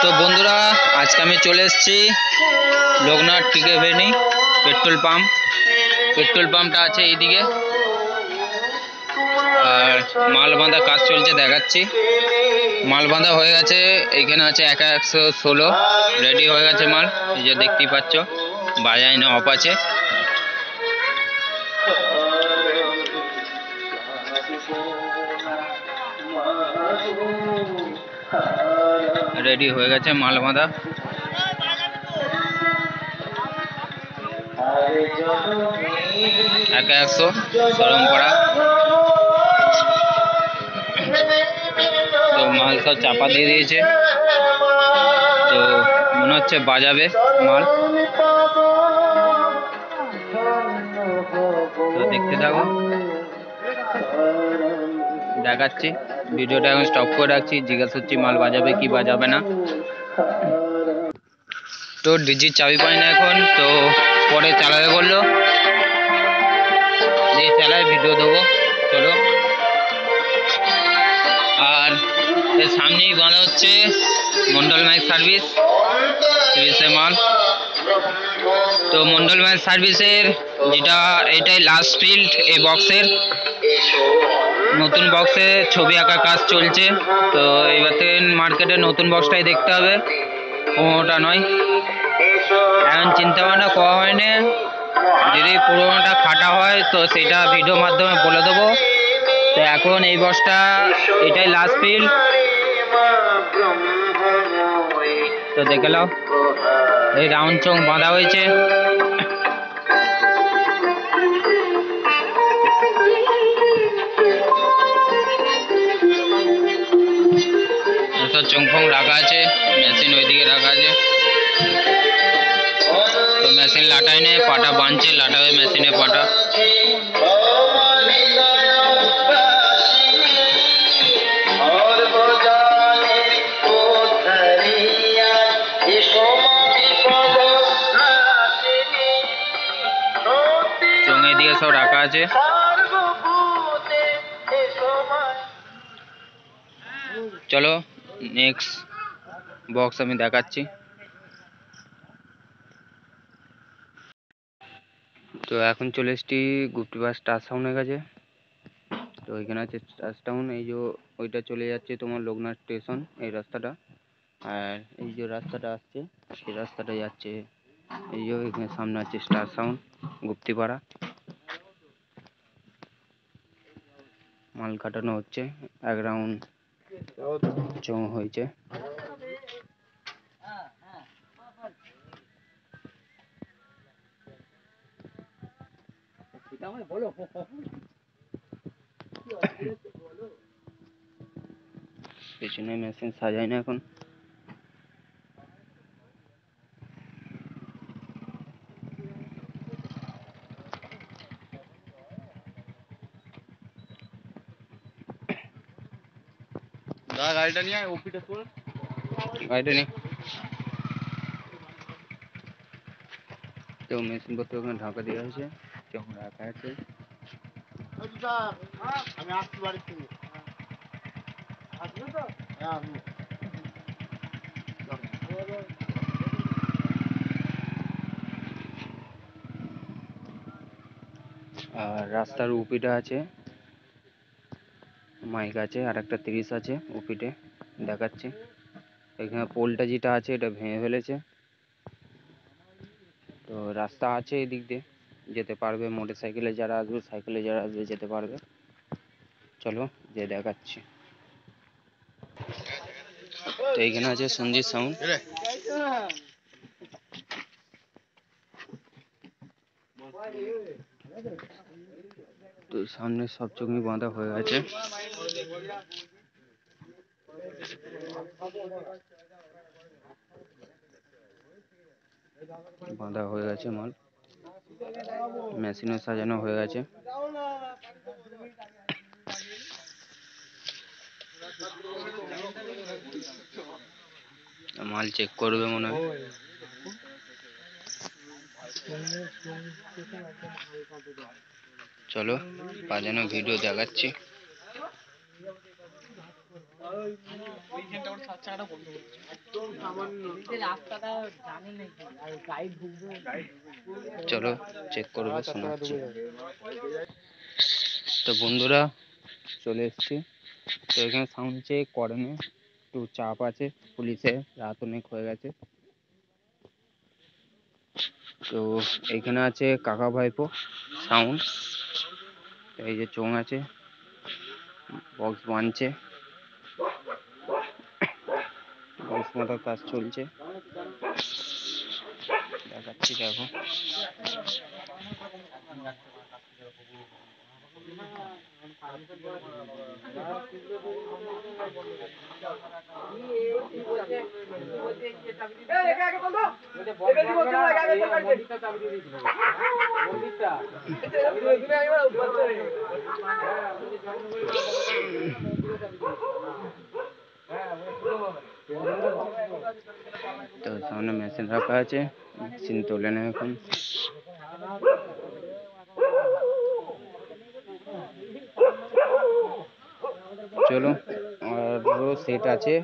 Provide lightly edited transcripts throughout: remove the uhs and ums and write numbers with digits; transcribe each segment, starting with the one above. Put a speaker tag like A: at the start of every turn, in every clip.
A: তো বন্ধুরা, আজকে আমি চলে এসেছি লোকনাথ টিকেভেনি পেট্রোল পাম্পটা আছে এইদিকে। আর মাল বাঁধা কাজ চলছে, দেখাচ্ছি। মাল বাঁধা হয়ে গেছে, এইখানে আছে 116 রেডি হয়ে গেছে মাল। এই যে দেখতেই পাচ্ছ, বাজায় না অফ আছে। রেডি হয়ে গেছে মাল বাঁধা। একা 100 শোরুম করা। তো মাল সব চাপা দিয়ে দিয়েছে, তো মনে হচ্ছে বাজাবে মাল। তো দেখতে থাকো, দেখাচ্ছি। ভিডিওটা এখন স্টপ করে রাখছি, জিজ্ঞাসা করছি মাল বাজাবে কি বাজাবে না। তো ডিজির চাবি পাই না এখন, তো পরে চালাবে বললো, দিয়ে চালায় ভিডিও দেবো। চলো। আর এর সামনেই বাঁধা হচ্ছে মন্ডল মাইক সার্ভিসের মাল। তো মন্ডল মাইক সার্ভিসের যেটা, এটাই লাস্ট ফিল্ড এই বক্সের। নতুন বক্সে ছবি আঁকা কাজ চলছে, তো এবার থেকে মার্কেটে নতুন বক্সটাই দেখতে হবে, পুরোনোটা নয়। এখন চিন্তা ভাবনা করা হয়নি, যদি পুরোনোটা খাটা হয় তো সেটা ভিডিও মাধ্যমে বলে দেবো। তো এখন এই বক্সটা, এটাই লাস্ট ফিল্ড। তো দেখে নাও, এই রাউন্ড চোখ বাঁধা হয়েছে। চোখ রাখা আছে, মেশিন ওইদিকে রাখা আছে। তো মেশিন লাটাই নেই, পাটা বাঁধছে, লাটাবে মেশিনে পাটা। চোঙে দিয়ে সব রাখা আছে। চলো নেক্সট বক্স আমি দেখাচ্ছি। তো এখন চলে এসছি গুপ্তিপাড়া স্টার সাউন্ডের কাছে। তো ওইখানে আছে স্টার সাউন্ড, এই যে ওইটা চলে যাচ্ছে তোমার লোকনাথ স্টেশন, এই রাস্তাটা। আর এই যে রাস্তাটা আসছে, সেই রাস্তাটা যাচ্ছে এই যে এখানে সামনে আছে স্টার সাউন্ড গুপ্তিপাড়া। মাল কাটানো হচ্ছে, 1 রাউন্ড চোঙ হয়েছে। পেছনে মেশিন সাজায় না এখন। গাড়িটা নিয়ে ওপিটা তোল, গাড়িটা নিয়ে। তো মেশিন পত্র ওখানে ঢাকা দেওয়া হয়েছে, চোখ রাখা আছে। আমি আসছি বাড়ি থেকে, আসবে তো? হ্যাঁ আমি। আর রাস্তার উপিটা আছে, মাইক আছে, আর একটা 30 আছে উপিটে, দেখাচ্ছি। এখানে পোলটা যেটা আছে এটা ভেঙে ফেলেছে। তো রাস্তা আছে এদিক দিয়ে যেতে পারবে, মোটর সাইকেলে যারা আসবে, সাইকেলে যারা আসবে যেতে পারবে। চলো যে দেখাচ্ছি। তো এইখানে আছে সঞ্জিত সাউন্ড। তো সামনে সব চোখই বাঁধা হয়ে গেছে। বাঁধা হয়ে গেছে মাল, মেশিনে সাজানো হয়ে গেছে। মাল চেক করবে মনে হয়। চলো বাজানো ভিডিও দেখাচ্ছি। চলো চেক করবো, শোনাচ্ছি। তো বন্ধুরা চলে এসছি। তো এখানে সাউন্ড চেক করেনি, একটু চাপ আছে পুলিশের, রাত অনেক হয়ে গেছে। তো এখানে আছে কাকা ভাইপো সাউন্ড, এই যে চোং আছে, বক্স বানছে, বক্স মাথার কাজ চলছে, দেখাচ্ছি দেখো। তো সামনে মেশিন রাখা আছে, মেশিন তোলে না এখন। চলো আরো সেট আছে,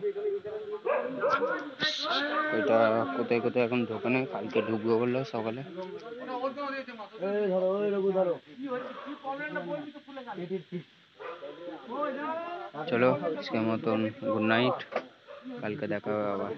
A: ওইটা কোথায় কোথায় এখন ঢোকানে, কালকে ঢুকবো বললো সকালে। চলো আজকের মতন গুড নাইট, কালকে দেখা হবে আবার।